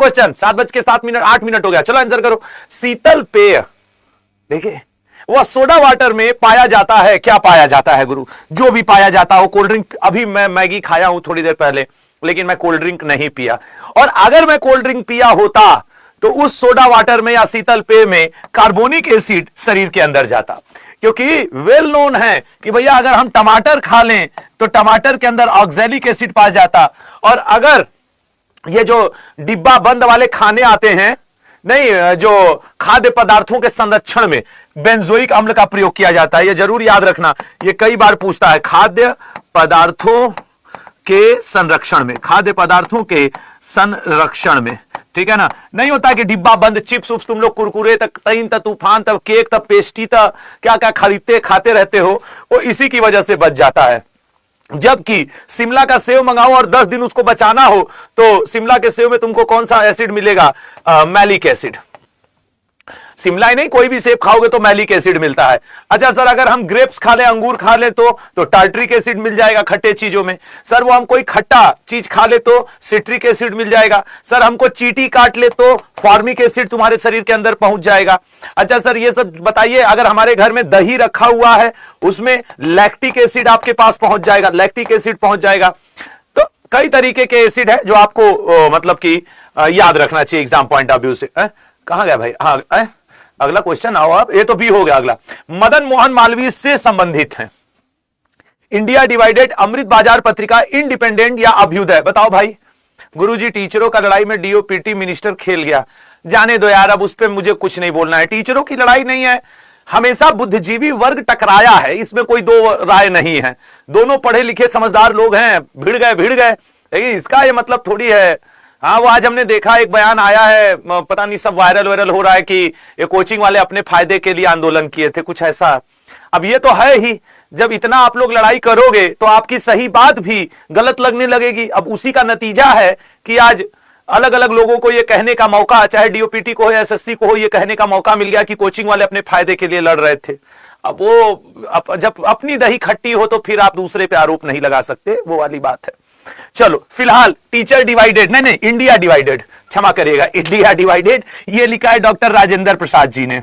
Question, 7:07 8 हो गया, चलो आंसर करो। शीतल पेय, देखिए वह सोडा वाटर में पाया जाता है, क्या पाया जाता है गुरु? जो भी पाया जाता हो, कोल्ड ड्रिंक, अभी मैं मैगी खाया हूं थोड़ी देर पहले, लेकिन मैं कोल्ड ड्रिंक नहीं पिया, और अगर मैं कोल्ड ड्रिंक पिया होता तो उस सोडा वाटर में या शीतल पेय में कार्बोनिक एसिड शरीर के अंदर जाता, क्योंकि वेल नोन है कि भैया अगर हम टमाटर खा लें तो टमाटर के अंदर ऑक्सैलिक एसिड पाया जाता, और अगर ये जो डिब्बा बंद वाले खाने आते हैं, नहीं, जो खाद्य पदार्थों के संरक्षण में बेंजोइक अम्ल का प्रयोग किया जाता है, ये जरूर याद रखना, ये कई बार पूछता है। खाद्य पदार्थों के संरक्षण में, खाद्य पदार्थों के संरक्षण में, ठीक है ना। नहीं होता कि डिब्बा बंद चिप्स उप्स तुम लोग कुरकुरे तक तईन तक तूफान तक केक तक पेस्ट्री तक क्या क्या खरीदते खाते रहते हो, वो इसी की वजह से बच जाता है। जबकि शिमला का सेव मंगाओ और 10 दिन उसको बचाना हो तो शिमला के सेव में तुमको कौन सा एसिड मिलेगा? Malic acid. शिमला ही नहीं, कोई भी सेब खाओगे तो मैलिक एसिड मिलता है। अच्छा सर, अगर हम ग्रेप्स खा ले, अंगूर खा ले तो टार्ट्रिक एसिड मिल जाएगा खट्टे चीजों में। सर वो हम कोई खट्टा चीज खा ले तो सिट्रिक एसिड मिल जाएगा। सर हमको चींटी काट ले तो फॉर्मिक एसिड तुम्हारे शरीर के अंदर पहुंच जाएगा। अच्छा सर ये सब बताइए, अगर हमारे घर में दही रखा हुआ है उसमें लैक्टिक एसिड आपके पास पहुंच जाएगा, लैक्टिक एसिड पहुंच जाएगा। तो कई तरीके के एसिड है जो आपको मतलब कि याद रखना चाहिए एग्जाम पॉइंट ऑफ व्यू से। कहां गया भाई? हाँ, अगला क्वेश्चन आओ आप, ये तो बी हो गया। अगला मदन मोहन मालवीय से संबंधित है। इंडिया डिवाइडेड, अमृत बाजार पत्रिका, इंडिपेंडेंट या अभ्युदय? बताओ भाई। गुरुजी टीचरों का लड़ाई में डीओपीटी मिनिस्टर खेल गया। जाने दो यार, अब उस पर मुझे कुछ नहीं बोलना है। टीचरों की लड़ाई नहीं है, हमेशा बुद्धिजीवी वर्ग टकराया है, इसमें कोई दो राय नहीं है। दोनों पढ़े लिखे समझदार लोग हैं, भिड़ गए, लेकिन इसका ये मतलब थोड़ी है। हाँ, वो आज हमने देखा एक बयान आया है, पता नहीं सब वायरल हो रहा है कि ये कोचिंग वाले अपने फायदे के लिए आंदोलन किए थे, कुछ ऐसा। अब ये तो है ही, जब इतना आप लोग लड़ाई करोगे तो आपकी सही बात भी गलत लगने लगेगी। अब उसी का नतीजा है कि आज अलग अलग लोगों को ये कहने का मौका, चाहे डीओपीटी को हो या एसएससी को हो, ये कहने का मौका मिल गया कि कोचिंग वाले अपने फायदे के लिए लड़ रहे थे। अब वो जब अपनी दही खट्टी हो तो फिर आप दूसरे पे आरोप नहीं लगा सकते, वो वाली बात है। चलो फिलहाल टीचर डिवाइडेड, नहीं इंडिया डिवाइडेड, क्षमा करिएगा, इंडिया डिवाइडेड, ये लिखा है डॉक्टर राजेंद्र प्रसाद जी ने,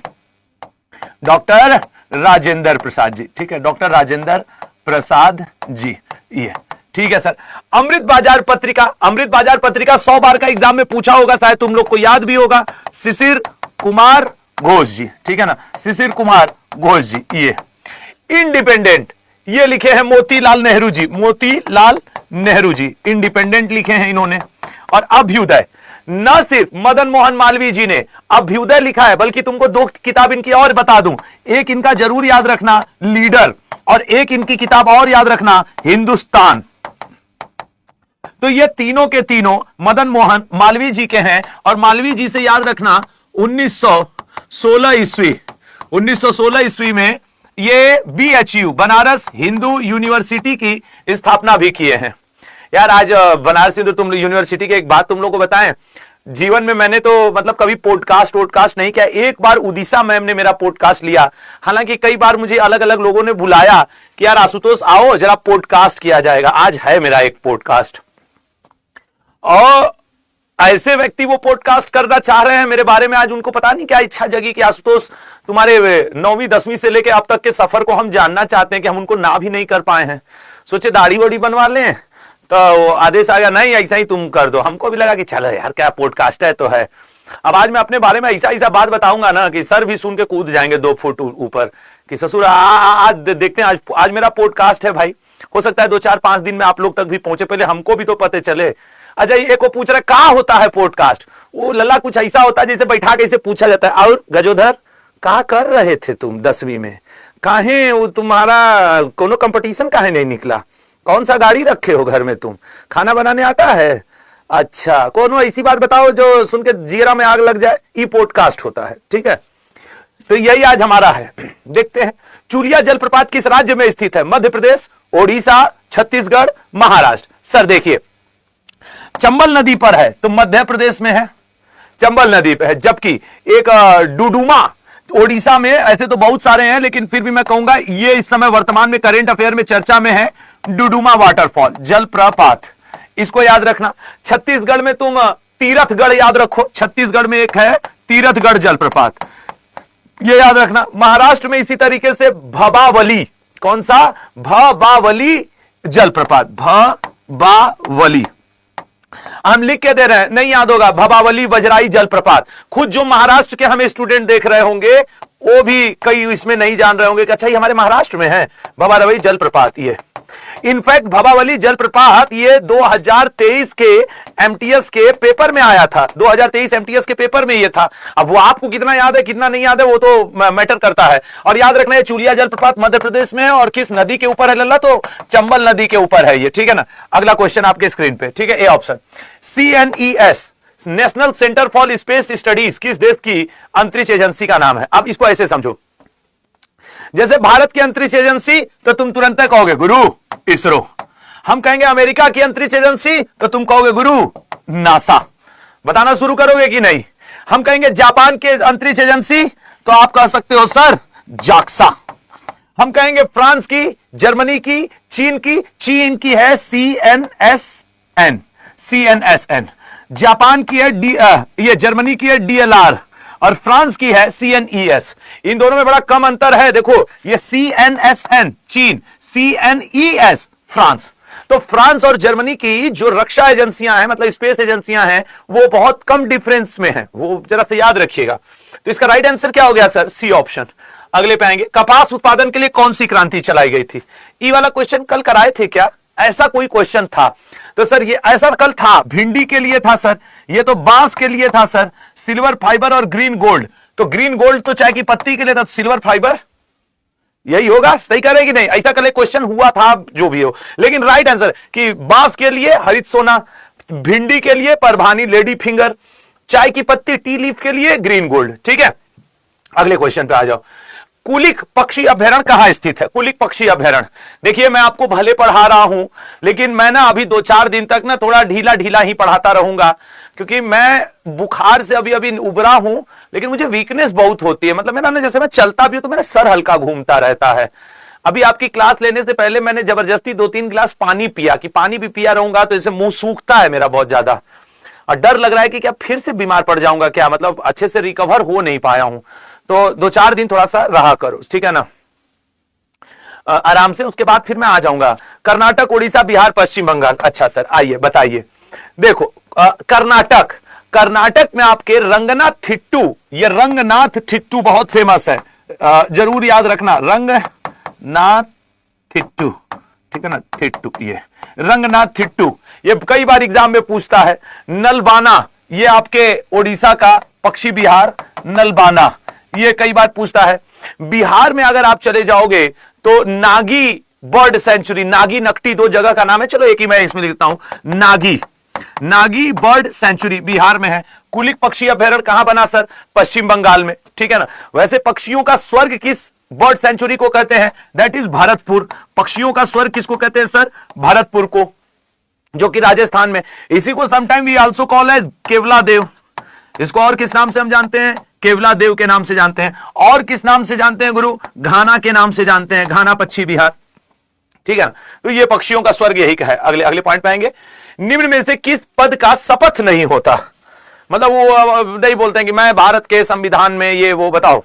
डॉक्टर राजेंद्र प्रसाद जी, ठीक है, डॉक्टर राजेंद्र प्रसाद जी, ये ठीक है सर। अमृत बाजार पत्रिका, अमृत बाजार पत्रिका 100 बार का एग्जाम में पूछा होगा, शायद तुम लोग को याद भी होगा, शिशिर कुमार घोष जी, ठीक है ना, शिशिर कुमार घोष जी। ये इंडिपेंडेंट, ये लिखे हैं मोतीलाल नेहरू जी, मोतीलाल नेहरू जी, इंडिपेंडेंट लिखे हैं इन्होंने। और अभ्युदय, न सिर्फ मदन मोहन मालवीय जी ने अभ्युदय लिखा है, बल्कि तुमको 2 किताब इनकी और बता दूं, एक इनका जरूर याद रखना लीडर, और एक इनकी किताब और याद रखना हिंदुस्तान। तो ये तीनों के तीनों मदन मोहन मालवीय जी के हैं, और मालवीय जी से याद रखना 1916 ईस्वी में ये BHU बनारस हिंदू यूनिवर्सिटी की स्थापना भी किए हैं। यार आज बनारस हिंदू तुम यूनिवर्सिटी की एक बात तुम लोग को बताएं, जीवन में मैंने तो मतलब कभी पॉडकास्ट नहीं किया, एक बार उड़ीसा मैम ने मेरा पॉडकास्ट लिया। हालांकि कई बार मुझे अलग अलग लोगों ने बुलाया कि यार आशुतोष आओ जरा पॉडकास्ट किया जाएगा, आज है मेरा एक पॉडकास्ट। और ऐसे व्यक्ति वो पॉडकास्ट करना चाह रहे हैं मेरे बारे में, आज उनको पता नहीं क्या इच्छा जगी कि आशुतोष तुम्हारे 9वीं 10वीं से लेके अब तक के सफर को हम जानना चाहते हैं, कि हम उनको ना भी नहीं कर पाए हैं। सोचे दाढ़ी वड़ी बनवा लें, तो आदेश आ गया नहीं ऐसा ही तुम कर दो। हमको भी लगा कि चलो यार क्या पॉडकास्ट है तो है। अब आज मैं अपने बारे में ऐसा बात बताऊंगा ना कि सर भी सुन के कूद जाएंगे 2 फुट ऊपर कि ससुर आज देखते हैं, आज मेरा पॉडकास्ट है भाई। हो सकता है 2-4-5 दिन में आप लोग तक भी पहुंचे, पहले हमको भी तो पता चले। अच्छा एक को पूछ रहा कहाँ होता है पॉडकास्ट, वो लल्ला कुछ ऐसा होता है जैसे बैठा के इसे पूछा जाता है, और गजोधर कहाँ कर रहे थे तुम 10वीं में, काहे वो तुम्हारा कोनो कंपटीशन काहे नहीं निकला, कौन सा गाड़ी रखे हो घर में, तुम खाना बनाने आता है, अच्छा कोनो ऐसी बात बताओ जो सुन के जीरा में आग लग जाए, ये पॉडकास्ट होता है। ठीक है, तो यही आज हमारा है। देखते हैं चूलिया जलप्रपात किस राज्य में स्थित है, मध्य प्रदेश, ओडिशा, छत्तीसगढ़, महाराष्ट्र। सर देखिए चंबल नदी पर है तो मध्य प्रदेश में है, चंबल नदी पे है। जबकि एक डुडुमा ओडिशा में, ऐसे तो बहुत सारे हैं लेकिन फिर भी मैं कहूंगा ये इस समय वर्तमान में करेंट अफेयर में चर्चा में है, डुडुमा वाटरफॉल जलप्रपात, इसको याद रखना। छत्तीसगढ़ में तुम तीरथगढ़ याद रखो, छत्तीसगढ़ में एक है तीरथगढ़ जलप्रपात, ये याद रखना। महाराष्ट्र में इसी तरीके से भबावली, कौन सा? भबावली जलप्रपात, भबावली हम लिख के दे रहे हैं, नहीं याद होगा, भबावली वजराई जलप्रपात। खुद जो महाराष्ट्र के हमें स्टूडेंट देख रहे होंगे वो भी कई इसमें नहीं जान रहे होंगे कि अच्छा ये हमारे महाराष्ट्र में है भबावली जलप्रपात। ये इनफैक्ट भबावली जलप्रपात ये 2023 के एमटीएस के पेपर में आया था, 2023 एमटीएस के पेपर में ये था। अब वो आपको कितना याद है कितना नहीं याद है वो तो मैटर करता है। और याद रखना है चूलिया जलप्रपात मध्य प्रदेश में है और किस नदी के ऊपर है लल्ला? तो चंबल नदी के ऊपर है ये, ठीक है ना। अगला क्वेश्चन आपके स्क्रीन पे, ठीक है, A option. CNES national centre for space studies किस देश की अंतरिक्ष एजेंसी का नाम है? अब इसको ऐसे समझो, जैसे भारत की अंतरिक्ष एजेंसी तो तुम तुरंत कहोगे गुरु इसरो, हम कहेंगे अमेरिका की अंतरिक्ष एजेंसी तो तुम कहोगे गुरु नासा। बताना शुरू करोगे कि नहीं? हम कहेंगे जापान के अंतरिक्ष एजेंसी तो आप कह सकते हो सर जाक्सा। हम कहेंगे फ्रांस की, जर्मनी की, चीन की है CNSN, जापान की है ये जर्मनी की है DLR और फ्रांस की है CNES। इन दोनों में बड़ा कम अंतर है। देखो ये CNSN चीन, CNES फ्रांस। तो फ्रांस और जर्मनी की जो रक्षा एजेंसियां हैं, मतलब स्पेस एजेंसियां हैं, वो बहुत कम डिफरेंस में है, वो जरा से याद रखिएगा। तो इसका राइट आंसर क्या हो गया सर? C option. अगले पे आएंगे, कपास उत्पादन के लिए कौन सी क्रांति चलाई गई थी? ये वाला क्वेश्चन कल कराए थे क्या? ऐसा कोई क्वेश्चन था? तो सर ये ऐसा कल था, भिंडी के लिए था सर, ये तो बांस के लिए था सर, सिल्वर फाइबर और ग्रीन गोल्ड। तो ग्रीन गोल्ड तो चाय की पत्ती के लिए था, सिल्वर फाइबर यही होगा। सही करे कि नहीं? ऐसा कल क्वेश्चन हुआ था, जो भी हो। लेकिन राइट आंसर कि बांस के लिए हरित सोना, भिंडी के लिए परभानी लेडी फिंगर, चाय की पत्ती टी लीफ के लिए ग्रीन गोल्ड, ठीक है। अगले क्वेश्चन पे आ जाओ। कुलिक पक्षी अभ्यारण्य कहां स्थित है? कुलिक पक्षी अभ्यारण्य, देखिए मैं आपको भले पढ़ा रहा हूं लेकिन मैं ना अभी 2-4 दिन तक ना थोड़ा ढीला ढीला ही पढ़ाता रहूंगा, क्योंकि मैं बुखार से अभी उबरा हूं, लेकिन मुझे वीकनेस बहुत होती है। मतलब मेरा ना, जैसे मैं चलता भी हूं तो मेरा सर हल्का घूमता रहता है। अभी आपकी क्लास लेने से पहले मैंने जबरदस्ती 2-3 गिलास पानी पिया, कि पानी भी पिया रहूंगा तो इसे मुंह सूखता है मेरा बहुत ज्यादा, और डर लग रहा है कि क्या फिर से बीमार पड़ जाऊंगा क्या, मतलब अच्छे से रिकवर हो नहीं पाया हूं। तो 2-4 दिन थोड़ा सा रहा करो, ठीक है ना, आराम से। उसके बाद फिर मैं आ जाऊंगा। कर्नाटक, उड़ीसा, बिहार, पश्चिम बंगाल। अच्छा सर आइए बताइए। देखो कर्नाटक में आपके रंगनाथ थिट्टू, ये रंगनाथ थिट्टू बहुत फेमस है, जरूर याद रखना, रंगनाथ थिट्टू, ठीक है ना, थिट्टू, ये रंगनाथ थिट्टू, ये कई बार एग्जाम में पूछता है। नलबाना, ये आपके उड़ीसा का पक्षी विहार नलबाना, ये कई बार पूछता है। बिहार में अगर आप चले जाओगे तो नागी बर्ड सेंचुरी, नागी नकटी 2 जगह का नाम है, चलो एक ही मैं इसमें लिखता हूं, नागी बर्ड सेंचुरी बिहार में है। कुलिक पक्षी अभ्यारण्य कहां बना सर? पश्चिम बंगाल में, ठीक है ना। वैसे पक्षियों का स्वर्ग किस बर्ड सेंचुरी को कहते हैं? That is Bharatpur. पक्षियों का स्वर्ग किसको कहते हैं सर? भरतपुर को, जो कि राजस्थान में। इसी को sometime we also call as Keoladeo. इसको और किस नाम से हम जानते हैं? केवला देव के नाम से जानते हैं। और किस नाम से जानते हैं गुरु? घाना के नाम से जानते हैं, घाना पक्षी विहार, ठीक है ना। तो ये पक्षियों का स्वर्ग यही का है। अगले पॉइंट पे आएंगे। निम्न में से किस पद का शपथ नहीं होता? मतलब वो नहीं बोलते हैं कि मैं भारत के संविधान में ये वो, बताओ।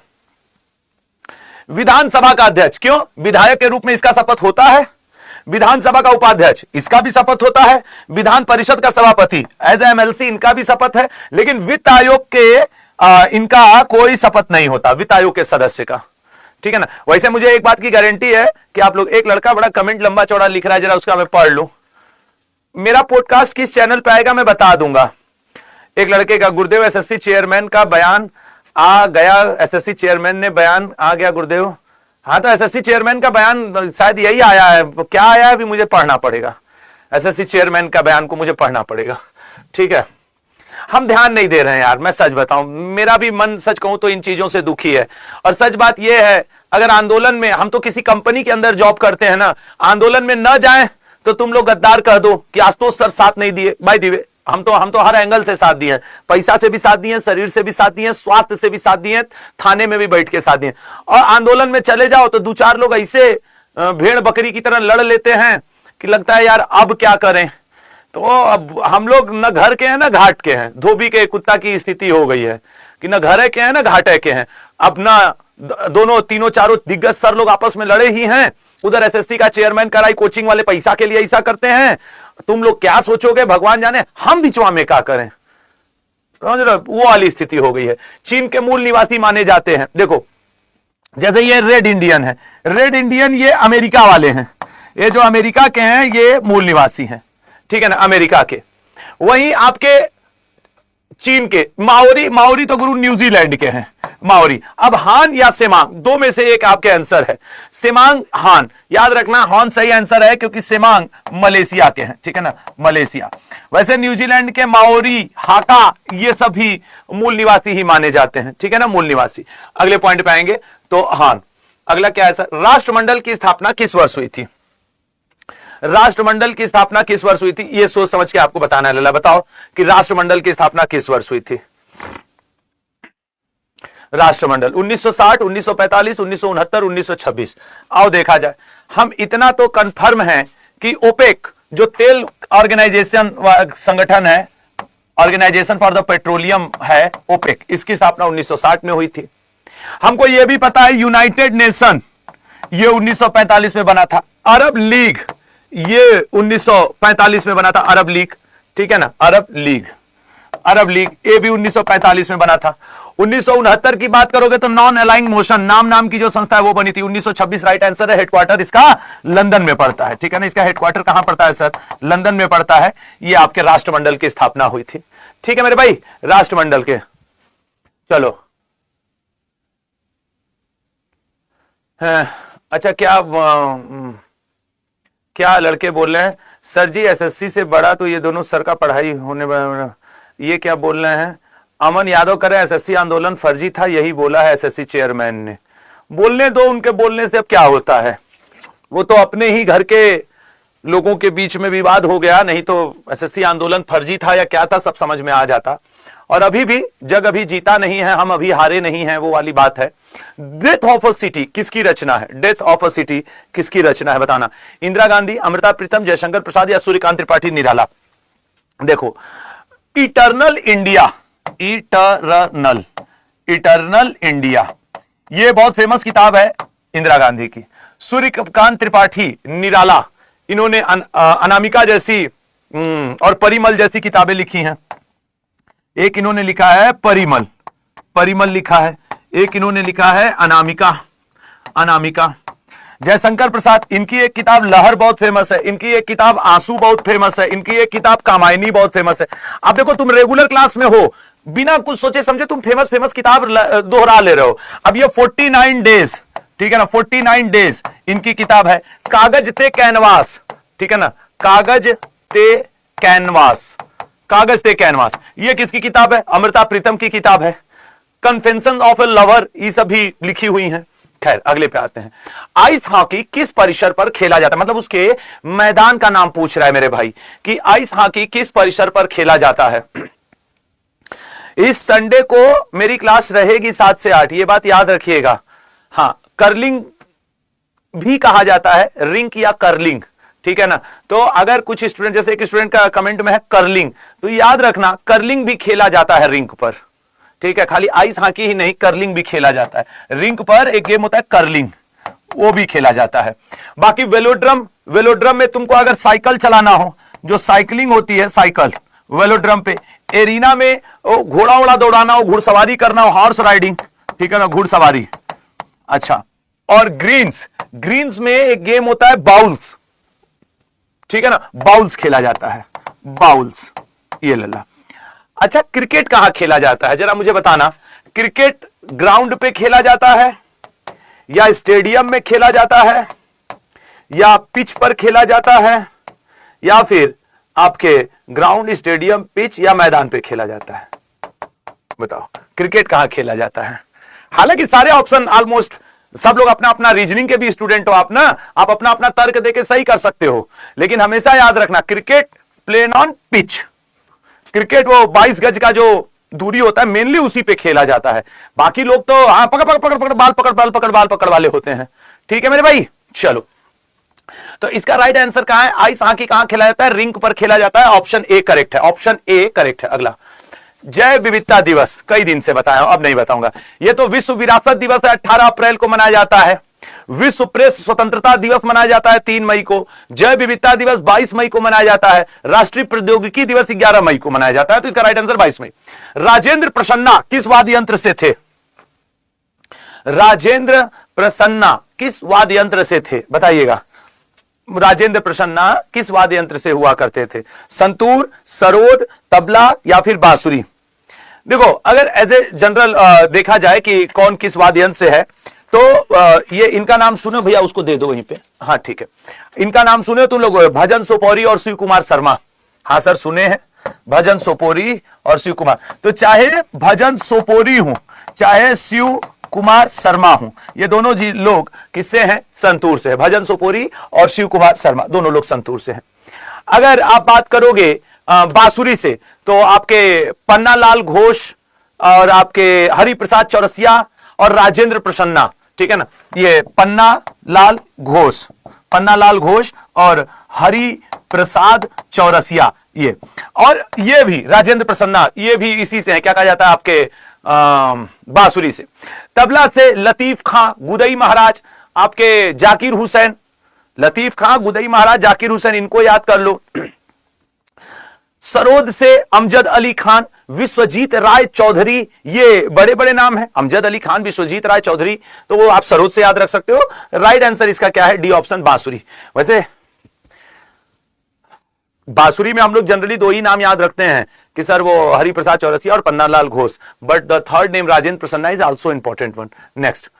विधानसभा का अध्यक्ष, क्यों? विधायक के रूप में इसका शपथ होता है। विधानसभा का उपाध्यक्ष, इसका भी शपथ होता है। विधान परिषद का सभापति एज एमएलसी, इनका भी शपथ है। लेकिन वित्त आयोग के इनका कोई शपथ नहीं होता, वित्त आयोग के सदस्य का, ठीक है ना। वैसे मुझे एक बात की गारंटी है कि आप लोग, एक लड़का बड़ा कमेंट लंबा चौड़ा लिख रहा है, जरा उसका मैं पढ़ लूं। मेरा पॉडकास्ट किस चैनल पे आएगा मैं बता दूंगा। एक लड़के का, गुरुदेव एसएससी चेयरमैन का बयान आ गया, एसएससी चेयरमैन ने बयान आ गया गुरुदेव। हाँ तो एसएससी चेयरमैन का बयान शायद यही आया है, क्या आया है अभी मुझे पढ़ना पड़ेगा। एसएससी चेयरमैन का बयान को मुझे पढ़ना पड़ेगा, ठीक है। हम ध्यान नहीं दे रहे हैं यार, मैं सच बताऊं, मेरा भी मन सच कहूं तो इन चीजों से दुखी है। और सच बात यह है, अगर आंदोलन में, हम तो किसी कंपनी के अंदर जॉब करते हैं ना, आंदोलन में न जाएं तो तुम लोग गद्दार कह दो कि आशुतोष सर साथ नहीं दिए। बाय द वे, हम तो हर एंगल से साथ दिए, पैसा से भी साथ दिए, शरीर से भी साथ दिए, स्वास्थ्य से भी साथ दिए, थाने में भी बैठ के साथ दिए। और आंदोलन में चले जाओ तो 2-4 लोग ऐसे भेड़ बकरी की तरह लड़ लेते हैं कि लगता है यार अब क्या करें। तो अब हम लोग न घर के हैं ना घाट के हैं, धोबी के कुत्ता की स्थिति हो गई है कि न घर के हैं ना घाटे के हैं। अब ना दोनों तीनों चारों दिग्गज सर लोग आपस में लड़े ही हैं, उधर एसएससी का चेयरमैन कराई, कोचिंग वाले पैसा के लिए ऐसा करते हैं। तुम लोग क्या सोचोगे भगवान जाने, हम बिचवा में क्या करें, वो वाली स्थिति हो गई है। चीन के मूल निवासी माने जाते हैं। देखो जैसे ये रेड इंडियन है, रेड इंडियन ये अमेरिका वाले हैं, ये जो अमेरिका के हैं ये मूल निवासी हैं, ठीक है ना, अमेरिका के। वहीं आपके चीन के माओरी, माओरी तो गुरु न्यूजीलैंड के हैं माओरी। अब हान या सेमांग, दो में से एक आपके आंसर है, सेमांग हान, याद रखना हान सही आंसर है क्योंकि सेमांग मलेशिया के हैं, ठीक है ना, मलेशिया। वैसे न्यूजीलैंड के माओरी, हाका, ये सभी मूल निवासी ही माने जाते हैं, ठीक है ना, मूल निवासी। अगले पॉइंट पे आएंगे तो हान। अगला क्या है सर, राष्ट्रमंडल की स्थापना किस वर्ष हुई थी? राष्ट्रमंडल की स्थापना किस वर्ष हुई थी? ये सोच समझ के आपको बताना है। लला बताओ कि राष्ट्रमंडल की स्थापना किस वर्ष हुई थी? राष्ट्रमंडल 1960, 1945, 1969, 1926। आओ देखा जाए। हम इतना तो कंफर्म है कि ओपेक जो तेल ऑर्गेनाइजेशन संगठन है, ऑर्गेनाइजेशन फॉर द पेट्रोलियम है ओपेक, इसकी स्थापना 1960 में हुई थी। हमको यह भी पता है यूनाइटेड नेशन ये 1945 में बना था। अरब लीग ये 1945 में बना था, अरब लीग, ठीक है ना, अरब लीग, अरब लीग ये भी 1945 में बना था। 1969 की बात करोगे तो नॉन अलाइंग मोशन नाम की जो संस्था है वो बनी थी 1926, राइट आंसर है। हेडक्वार्टर इसका लंदन में पड़ता है, ठीक है ना, इसका हेडक्वार्टर कहां पड़ता है सर? लंदन में पड़ता है। ये आपके राष्ट्रमंडल की स्थापना हुई थी, ठीक है मेरे भाई, राष्ट्रमंडल के। चलो अच्छा, क्या लड़के बोल रहे हैं सर जी एसएससी से बड़ा तो ये दोनों सर का पढ़ाई होने, ये क्या बोल रहे हैं? अमन यादव करें एसएससी आंदोलन फर्जी था, यही बोला है एसएससी चेयरमैन ने। बोलने दो, उनके बोलने से अब क्या होता है, वो तो अपने ही घर के लोगों के बीच में विवाद हो गया, नहीं तो एसएससी आंदोलन फर्जी था या क्या था सब समझ में आ जाता। और अभी भी जग अभी जीता नहीं है, हम अभी हारे नहीं हैं, वो वाली बात है। डेथ ऑफ अ सिटी किसकी रचना है? डेथ ऑफ अ सिटी किसकी रचना है बताना? इंदिरा गांधी, अमृता प्रीतम, जयशंकर प्रसाद या सूर्यकांत त्रिपाठी निराला? देखो इटर्नल इंडिया, इटर्नल इंडिया ये बहुत फेमस किताब है इंदिरा गांधी की। सूर्यकांत त्रिपाठी निराला इन्होंने अनामिका जैसी और परिमल जैसी किताबें लिखी हैं। एक इन्होंने लिखा है परिमल, परिमल लिखा है, एक इन्होंने लिखा है अनामिका, अनामिका। जयशंकर प्रसाद इनकी एक किताब लहर बहुत फेमस है, इनकी एक किताब आंसू बहुत फेमस है, इनकी एक किताब कामायनी बहुत फेमस है। अब देखो तुम रेगुलर क्लास में हो, बिना कुछ सोचे समझे तुम फेमस किताब दोहरा ले रहे हो। अब ये 49 डेज, ठीक है ना, 49 डेज इनकी किताब है। कागज ते कैनवास, ठीक है ना, कागज ते कैनवास, कागज ते कैनवास ये किसकी किताब है? अमृता प्रीतम की किताब है। कन्फेंशन ऑफ ए लवर ये सभी लिखी हुई हैं। खैर अगले पे आते हैं। आइस हॉकी किस परिसर पर खेला जाता है? मतलब उसके मैदान का नाम पूछ रहा है मेरे भाई कि आइस हॉकी किस परिसर पर खेला जाता है। इस संडे को मेरी क्लास रहेगी 7 से 8, ये बात याद रखिएगा। हाँ, कर्लिंग भी कहा जाता है, रिंक या कर्लिंग, ठीक है ना। तो अगर कुछ स्टूडेंट, जैसे एक स्टूडेंट का कमेंट में है कर्लिंग, तो याद रखना कर्लिंग भी खेला जाता है रिंक पर, ठीक है। खाली आइस हॉकी ही नहीं, कर्लिंग भी खेला जाता है। रिंक पर एक गेम होता है कर्लिंग, वो भी खेला जाता है। बाकी वेलोड्रम, वेलोड्रम में तुमको अगर साइकिल चलाना हो, जो साइकिलिंग होती है साइकिल वेलोड्रम पे, एरिना में घोड़ा वोड़ा दौड़ाना हो, घुड़सवारी करना हो, हॉर्स राइडिंग, ठीक है ना, घुड़सवारी। अच्छा, और ग्रीन्स, ग्रीन्स में एक गेम होता है बाउल्स, ठीक है ना, बाउल्स खेला जाता है, बाउल्स, ये लल्ला। अच्छा, क्रिकेट कहां खेला जाता है जरा मुझे बताना? क्रिकेट ग्राउंड पे खेला जाता है या स्टेडियम में खेला जाता है या पिच पर खेला जाता है या फिर आपके ग्राउंड, स्टेडियम, पिच या मैदान पे खेला जाता है? बताओ क्रिकेट कहां खेला जाता है? हालांकि सारे ऑप्शन ऑलमोस्ट सब लोग अपना अपना रीजनिंग के भी स्टूडेंट हो आप ना, आप अपना अपना तर्क देके सही कर सकते हो, लेकिन हमेशा याद रखना cricket plain on pitch, cricket वो 22 गज का जो दूरी होता है मेनली उसी पे खेला जाता है। बाकी लोग तो हाँ पकड़ पकड़ पकड़ पकड़ बाल पकड़ बाल पकड़ बाल पकड़ वाले होते हैं, ठीक है मेरे भाई। चलो तो इसका राइट आंसर कहां है? आइस हॉकी कहां खेला जाता है? रिंक पर खेला जाता है। ऑप्शन ए करेक्ट है, ऑप्शन ए करेक्ट है। अगला, जैव विविधता दिवस कई दिन से बताया हूं, अब नहीं बताऊंगा। यह तो विश्व विरासत दिवस है, 18 अप्रैल को मनाया जाता है। विश्व प्रेस स्वतंत्रता दिवस मनाया जाता है 3 मई को। जैव विविधता दिवस 22 मई को मनाया जाता है। राष्ट्रीय प्रौद्योगिकी दिवस 11 मई को मनाया जाता है। तो इसका राइट आंसर 22 मई। राजेंद्र प्रसन्ना किस वाद्य यंत्र से थे? राजेंद्र प्रसन्ना किस वाद्य यंत्र से थे बताइएगा? राजेंद्र प्रसन्ना किस वाद्य यंत्र से हुआ करते थे? संतूर, सरोद, तबला या फिर बांसुरी? देखो, अगर एज ए जनरल देखा जाए कि कौन किस वाद्य यंत्र से है, तो ये इनका नाम सुनो भैया, उसको दे दो वहीं पे। हाँ ठीक है, इनका नाम सुने तुम लोग, भजन सोपोरी और शिव कुमार शर्मा। हाँ सर सुने हैं, भजन सोपोरी और शिव कुमार। तो चाहे भजन सोपोरी हूं चाहे शिव कुमार शर्मा हूं, ये दोनों जी लोग किससे हैं? संतूर से है। भजन सोपोरी और शिव कुमार शर्मा दोनों लोग संतूर से हैं। अगर आप बात करोगे बांसुरी से, तो आपके पन्नालाल घोष और आपके हरिप्रसाद चौरसिया और राजेंद्र प्रसन्ना, ठीक है ना, ये पन्नालाल घोष और हरि प्रसाद चौरसिया, ये और ये भी राजेंद्र प्रसन्ना, ये भी इसी से है। क्या कहा जाता है आपके? बांसुरी से। तबला से लतीफ खां गुदई महाराज, आपके जाकिर हुसैन, लतीफ खां गुदई महाराज, जाकिर हुसैन, इनको याद कर लो। सरोद से अमजद अली खान, विश्वजीत राय चौधरी, ये बड़े बड़े नाम हैं। अमजद अली खान, विश्वजीत राय चौधरी, तो वो आप सरोद से याद रख सकते हो। राइट आंसर इसका क्या है? डी ऑप्शन, बांसुरी। वैसे बांसुरी में हम लोग जनरली 2 ही नाम याद रखते हैं कि सर वो हरिप्रसाद चौरसिया और Pannalal Ghosh, but the third name Rajendra Prasanna is also important one. Next,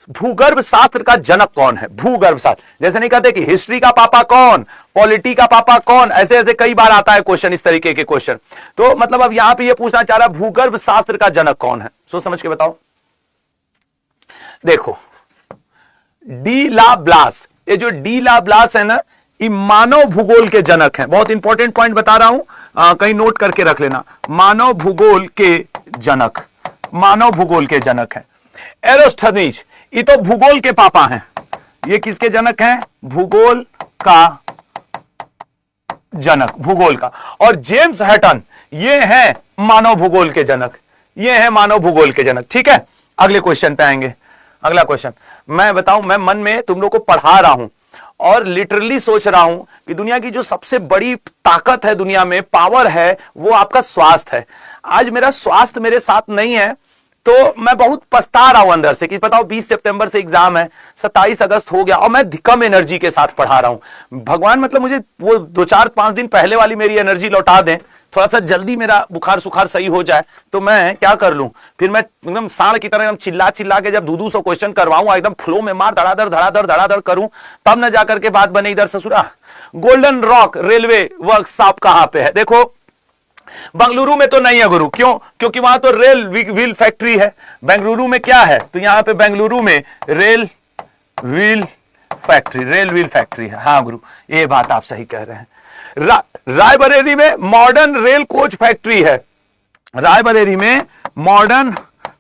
भूगर्भ शास्त्र का जनक कौन है? भूगर्भ शास्त्र, जैसे नहीं कहते कि हिस्ट्री का पापा कौन, पॉलिटी का पापा कौन, ऐसे ऐसे कई बार आता है क्वेश्चन, इस तरीके के क्वेश्चन। तो मतलब अब यहां पे ये पूछना चाह रहा है भूगर्भ शास्त्र का जनक कौन है? सोच समझ के बताओ। देखो, डी ला ब्लास, ये जो डी ला ब्लास है ना, ये मानव भूगोल के जनक हैं। बहुत इंपॉर्टेंट पॉइंट बता रहा हूं, कहीं नोट करके रख लेना। मानव भूगोल के जनक, मानव भूगोल के जनक हैं। एरोस्थनीज, ये तो भूगोल के पापा हैं। ये किसके जनक हैं? भूगोल का जनक, भूगोल का। और जेम्स हटन, ये है मानव भूगोल के जनक, ये है मानव भूगोल के जनक। ठीक है, अगले क्वेश्चन पे आएंगे। अगला क्वेश्चन मैं बताऊं, मैं मन में तुम लोग को पढ़ा रहा हूं और लिटरली सोच रहा हूं कि दुनिया की जो सबसे बड़ी ताकत है, दुनिया में पावर है, वो आपका स्वास्थ्य है। आज मेरा स्वास्थ्य मेरे साथ नहीं है, तो मैं बहुत पछता रहा हूं अंदर से कि बताओ 20 सितंबर से एग्जाम है, 27 अगस्त हो गया और मैं कम एनर्जी के साथ पढ़ा रहा हूं। भगवान मतलब मुझे वो 2-4-5 दिन पहले वाली मेरी एनर्जी लौटा दें, थोड़ा सा जल्दी मेरा बुखार सुखार सही हो जाए, तो मैं क्या कर लूं? फिर मैं एकदम सांड की तरह एकदम चिल्ला चिल्ला के जब 200 क्वेश्चन करवाऊं, एकदम फ्लो में मार धड़ाधड़ करूं, तब न जाकर के बात बने इधर ससुरा। गोल्डन रॉक रेलवे वर्कशॉप कहां पे है? देखो, बेंगलुरु में तो नहीं है गुरु। क्यों? क्योंकि वहां तो रेल व्हील फैक्ट्री है। बेंगलुरु में क्या है? तो यहां पे बेंगलुरु में रेल व्हील फैक्ट्री है। हाँ गुरु, ये बात आप सही कह रहे हैं। रायबरेली में मॉडर्न रेल कोच फैक्ट्री है। रायबरेली में मॉडर्न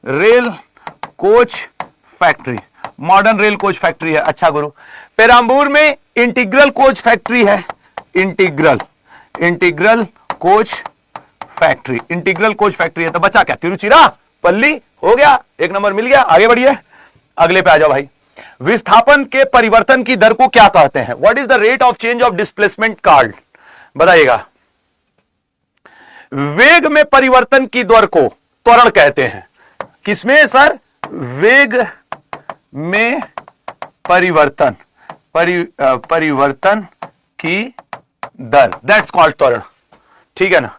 रेल कोच फैक्ट्री है। अच्छा गुरु, पेराम्बूर में इंटीग्रल कोच फैक्ट्री है। इंटीग्रल कोच फैक्ट्री है। तो बचा क्या? तिरुचिरापल्ली हो गया, 1 नंबर मिल गया। आगे बढ़िए, अगले पे आ जाओ भाई। विस्थापन के परिवर्तन की दर को क्या कहते हैं? What is the rate of change of displacement called? बताइएगा। वेग में परिवर्तन की दर को त्वरण कहते हैं। किसमें सर? वेग में परिवर्तन की दर, दैट्स कॉल्ड त्वरण। ठीक है ना।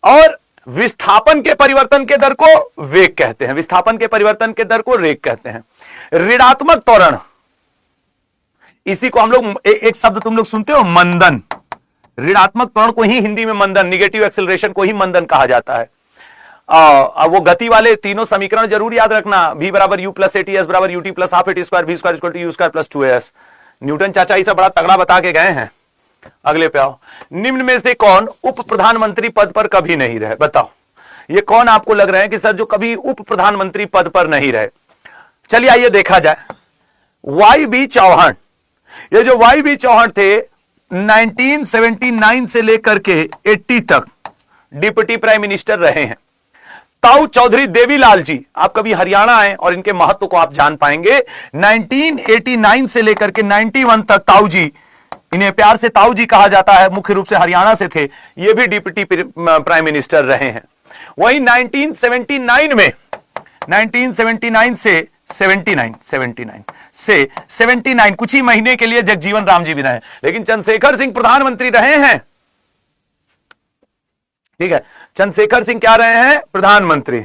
और विस्थापन के परिवर्तन के दर को वेग कहते हैं। विस्थापन के परिवर्तन के दर को वेग कहते हैं। ऋणात्मक त्वरण, इसी को हम लोग एक शब्द तुम लोग सुनते हो, मंदन। ऋणात्मक त्वरण को ही हिंदी में मंदन, निगेटिव एक्सेलरेशन को ही मंदन कहा जाता है। वो गति वाले तीनों समीकरण जरूर याद रखना। v बराबर u प्लस ATS बराबर UT plus half AT square, v square equal to u square plus 2AS। Newton चाचा इसे बड़ा तगड़ा बता के गए हैं। अगले पे आओ। निम्न में से कौन उप प्रधानमंत्री पद पर कभी नहीं रहे? बताओ, ये कौन आपको लग रहा है कि सर जो कभी उप प्रधानमंत्री पद पर नहीं रहे? चलिए आइए देखा जाए। YB चौहान, ये जो वाई बी चौहान थे 1979 से लेकर के 80 तक डिप्टी प्राइम मिनिस्टर रहे हैं। ताऊ चौधरी देवीलाल जी, आप कभी हरियाणा आए और इनके महत्व को आप जान पाएंगे। 1989 से लेकर के 91 तक ताऊ जी, इन्हें प्यार से ताऊ जी कहा जाता है, मुख्य रूप से हरियाणा से थे, ये भी डिप्टी प्राइम मिनिस्टर रहे हैं। वहीं 1979 में 1979 से 79 कुछ ही महीने के लिए जगजीवन राम जी भी रहे, लेकिन चंद्रशेखर सिंह प्रधानमंत्री रहे हैं। ठीक है, चंद्रशेखर सिंह क्या रहे हैं? प्रधानमंत्री।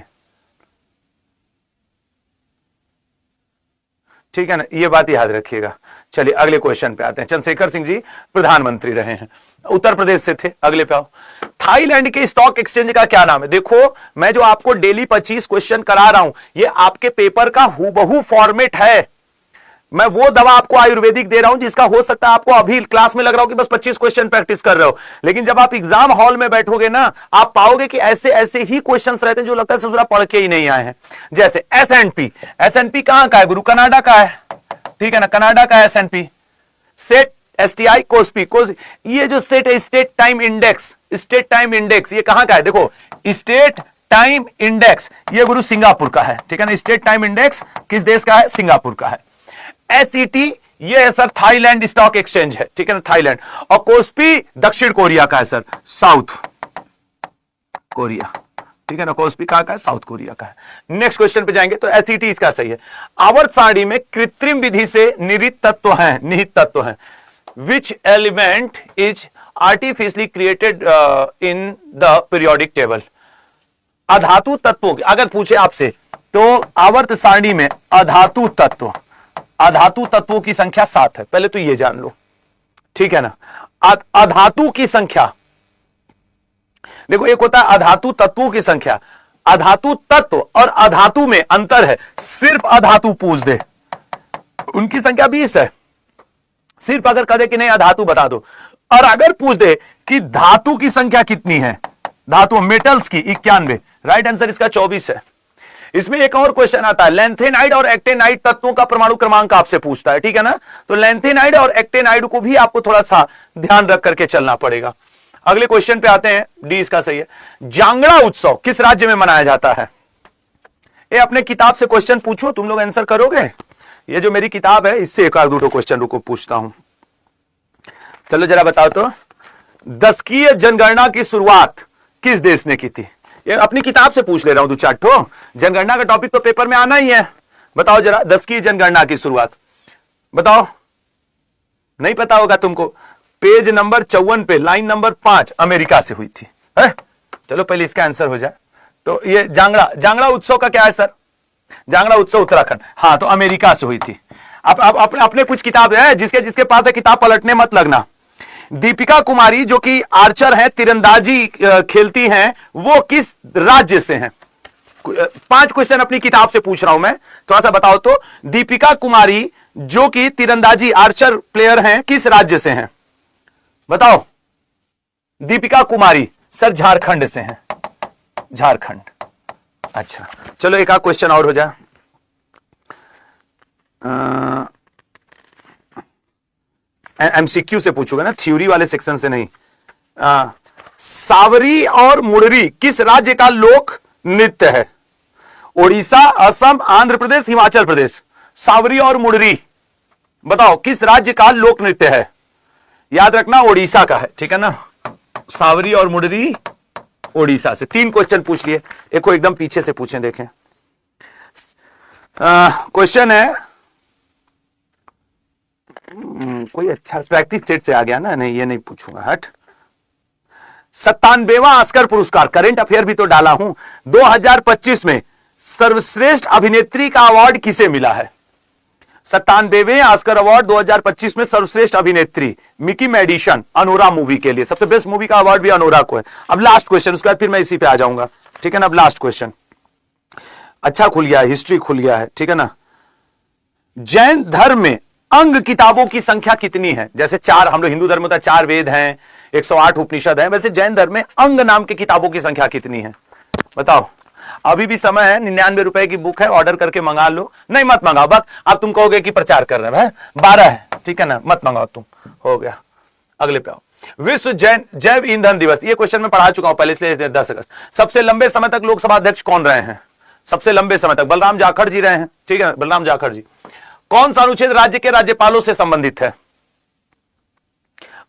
ठीक है ना, ये बात याद रखिएगा। चलिए अगले क्वेश्चन पे आते हैं। चंद्रशेखर सिंह जी प्रधानमंत्री रहे हैं, उत्तर प्रदेश से थे। अगले पे आओ। थाईलैंड के स्टॉक एक्सचेंज का क्या नाम है? देखो, मैं जो आपको डेली 25 क्वेश्चन करा रहा हूं, ये आपके पेपर का हूबहू फॉर्मेट है। मैं वो दवा आपको आयुर्वेदिक दे रहा हूं जिसका हो सकता है आपको अभी क्लास में लग रहा हो कि बस 25 क्वेश्चन प्रैक्टिस कर रहे हो, लेकिन जब आप एग्जाम हॉल में बैठोगे ना, आप पाओगे कि ऐसे ऐसे ही क्वेश्चंस रहते हैं जो लगता है ससुरा पढ़ के ही नहीं आए हैं। जैसे एसएनपी, एसएनपी कहां का है गुरु? कनाडा का है। ठीक है ना, कनाडा का एसएनपी। सेट, एसटीआई, कोस्पी, ये जो सेट है state time index, state time index ये कहां का है? देखो, स्टेट टाइम इंडेक्स ये गुरु सिंगापुर का है। ठीक है ना, स्टेट टाइम इंडेक्स किस देश का है? सिंगापुर का है। एसईटी ये है सर थाईलैंड स्टॉक एक्सचेंज है। ठीक है ना, थाईलैंड। और कोस्पी दक्षिण कोरिया का है सर, साउथ कोरिया। ठीक है ना, कोस्पी कहां का है? साउथ कोरिया का है। नेक्स्ट क्वेश्चन पे जाएंगे तो एसईटी इसका सही है। आवर्त सारणी में कृत्रिम विधि से निहित तत्व हैं। Which element is artificially created in the periodic table? अधातु तत्वों की अगर पूछे आपसे तो आवर्त सारणी में अधातु तत्वों की संख्या 7 है। पहले तो ये जान लो। ठीक है ना, अधातु की संख्या, देखो एक होता है अधातु तत्वों की संख्या, अधातु तत्व और अधातु में अंतर है। सिर्फ अधातु पूछ दे, उनकी संख्या 20 है। सिर्फ अगर कहे कि नहीं अधातु बता दो, और अगर पूछ दे कि धातु की संख्या कितनी है, धातु मेटल्स की 91, राइट आंसर इसका 24 है। इसमें एक और क्वेश्चन आता है, लैंथेनाइड और एक्टेनाइड तत्वों का परमाणु क्रमांक आपसे पूछता है। ठीक है ना, तो लैंथेनाइड और एक्टेनाइड को भी आपको थोड़ा सा ध्यान रख करके चलना पड़ेगा। अगले क्वेश्चन पे आते हैं, डी इसका सही है। जांगड़ा उत्सव किस राज्य में मनाया जाता है? ये अपने किताब से क्वेश्चन पूछो, तुम लोग आंसर करोगे। ये जो मेरी किताब है इससे एक आध दो क्वेश्चन रुको पूछता हूं। चलो जरा बताओ तो, दशकीय जनगणना की शुरुआत किस देश ने की थी? ये अपनी किताब से पूछ ले रहा हूं 2-4 ठो। जनगणना का टॉपिक तो पेपर में आना ही है। बताओ जरा, दशकीय जनगणना की शुरुआत बताओ। नहीं पता होगा तुमको। पेज नंबर 54 पे लाइन नंबर 5 अमेरिका से हुई थी है? चलो पहले इसका आंसर हो जाए। तो ये जांगड़ा उत्सव का क्या है सर? जांगड़ा उत्सव उत्तराखंड। हाँ, तो अमेरिका से हुई थी। अब अपने कुछ किताब है, जिसके पास है किताब पलटने मत लगना। दीपिका कुमारी जो कि आर्चर हैं, तीरंदाजी खेलती हैं, वो किस राज्य से हैं? 5 क्वेश्चन अपनी किताब से पूछ रहा हूं मैं, थोड़ा सा बताओ तो। दीपिका कुमारी जो कि तीरंदाजी आर्चर प्लेयर हैं, किस राज्य से हैं? बताओ। दीपिका कुमारी सर झारखंड से हैं, झारखंड। अच्छा चलो एक आध क्वेश्चन और हो जाए। एमसीक्यू से पूछूंगा ना, थ्योरी वाले सेक्शन से नहीं। सावरी और मुड़री किस राज्य का लोक नृत्य है? ओडिशा, असम, आंध्र प्रदेश, हिमाचल प्रदेश। सावरी और मुड़री बताओ किस राज्य का लोक नृत्य है? याद रखना ओडिशा का है। ठीक है ना, सावरी और मुड़री ओडिशा से। 3 क्वेश्चन पूछ लिए, एक को एकदम पीछे से पूछें देखें। क्वेश्चन है कोई अच्छा प्रैक्टिस सेट से आ गया ना, नहीं ये नहीं पूछूंगा, हट। 97वां ऑस्कर पुरस्कार, करंट अफेयर भी तो डाला हूं, 2025 में सर्वश्रेष्ठ अभिनेत्री का अवार्ड किसे मिला है? 97वें ऑस्कर अवार्ड 2025 में सर्वश्रेष्ठ अभिनेत्री मिकी मेडिसन, अनोरा मूवी के लिए। सबसे बेस्ट मूवी का अवार्ड भी अनोरा को है। अब लास्ट क्वेश्चन, उसके बाद फिर मैं इसी पे आ जाऊंगा। ठीक है ना, अब लास्ट क्वेश्चन अच्छा खुल गया है, हिस्ट्री खुल गया है। ठीक है ना, जैन धर्म में अंग किताबों की संख्या कितनी है? जैसे 4 हम लोग हिंदू धर्म में 4 वेद हैं, 108 उपनिषद हैं, वैसे जैन धर्म में अंग नाम की किताबों की संख्या कितनी है? बताओ। अभी भी समय है, 99 रुपए की बुक है, ऑर्डर करके मंगा लो। नहीं मत मंगाओ, बस अब तुम कहोगे कि प्रचार कर रहे हैं। 12 है। ठीक है ना, मत मंगाओ तुम, हो गया। अगले पे आओ। विश्व जैव ईंधन दिवस, ये क्वेश्चन मैं पढ़ा चुका हूं पहले, इसलिए 10 अगस्त। सबसे लंबे समय तक लोकसभा अध्यक्ष कौन रहे हैं? सबसे लंबे समय तक बलराम जाखड़ जी रहे हैं, ठीक है, बलराम जाखड़ जी। कौन सा अनुच्छेद राज्य के राज्यपालों से संबंधित है?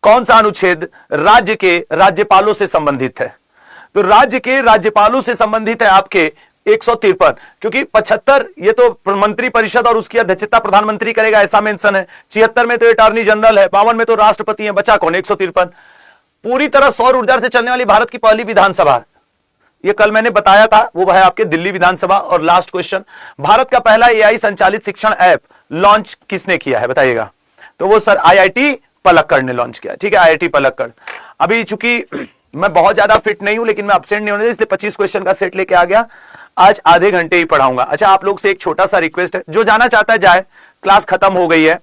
कौन सा अनुच्छेद राज्य के राज्यपालों से संबंधित है? तो राज्य के राज्यपालों से संबंधित है आपके 153, क्योंकि 75 ये तो मंत्री परिषद और उसकी अध्यक्षता प्रधानमंत्री करेगा ऐसा मेंशन है, 76 में तो अटॉर्नी जनरल है, 52 में तो राष्ट्रपति है, बचा कौन? 153। पूरी तरह सौर ऊर्जा से चलने वाली भारत की पहली विधानसभा, ये कल मैंने बताया था, वो है आपके दिल्ली विधानसभा। और लास्ट क्वेश्चन, भारत का पहला एआई संचालित शिक्षण ऐप लॉन्च किसने किया है, बताइएगा? तो वो सर आईआईटी पलक्कड़ ने लॉन्च किया, ठीक है, आईआईटी पलक्कड़। अभी चूंकि मैं बहुत ज्यादा फिट नहीं हूं, लेकिन मैं अपसेंट नहीं होने दे, इसलिए 25 क्वेश्चन का सेट लेके आ गया। आज आधे घंटे ही पढ़ाऊंगा। अच्छा, आप लोग से एक छोटा सा रिक्वेस्ट है, जो जाना चाहता है जाए, क्लास खत्म हो गई है।